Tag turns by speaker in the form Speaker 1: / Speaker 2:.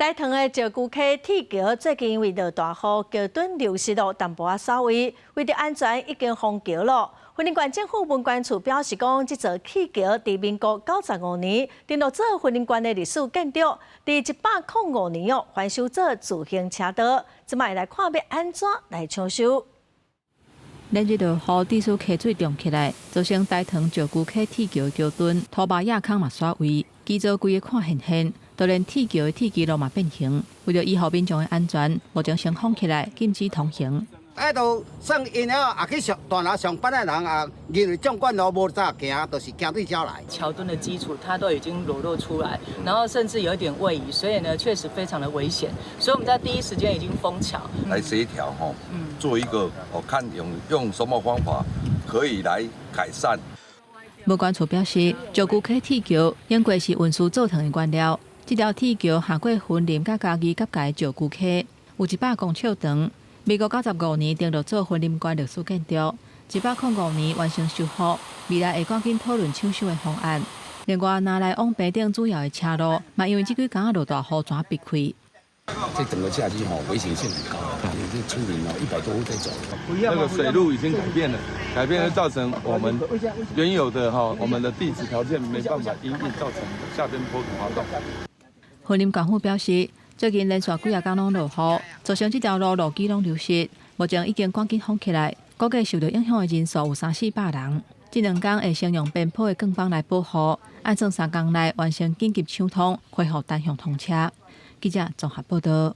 Speaker 1: 大塘的石鼓溪铁桥最近因为落大雨，桥墩流失了淡薄仔沙位，为着安全已经封桥了。云林县政府文管处表示讲，这座铁桥在民国95年登录做云林县的历史建筑，在105年翻修做自行车道，即卖来看要安怎来抢修。
Speaker 2: 连日落雨，地势溪水涨起来，造成大塘石鼓溪铁桥桥墩土坝亚坑嘛刷位，基座规个看现现。就连铁桥的铁基路嘛变形，为了以后民众的安全，目前先封起来，禁止通行。
Speaker 3: 都算因了，也去上大拿上班的人啊，因为纵贯路无咋行，都是行对桥来。
Speaker 4: 桥墩的基础它都已经裸露出来，然后甚至有一点位移，所以呢，确实非常的危险。所以我们在第一时间已经封桥，
Speaker 5: 来协调做一个看用什么方法可以来改善。
Speaker 2: 物管处表示，石鼓溪铁桥用过是运输造成的原料。这条铁桥下过云林甲嘉义甲界石鼓溪，有100公尺长。民国95年登录做云林县历史建筑，105年完成修复。未来会赶紧讨论抢修的方案。另外，拿来往北顶主要的车路，嘛因为这几天落大雨，全避开。
Speaker 6: 这整个夏季危险性很高，这村民100多户在走。
Speaker 7: 那个水路已经改变了造成我们原有的我们的地质条件没办法因应，造成夏天坡土滑动。
Speaker 2: 云林县府表示，最近连续几日天拢落雨，造成这条路路基拢流失，目前已经赶紧封起来。估计受到影响的人数有300-400人。这2天会先用边坡的钢板来保护，按算3天内完成紧急抢通，恢复单向通车。记者综合报道。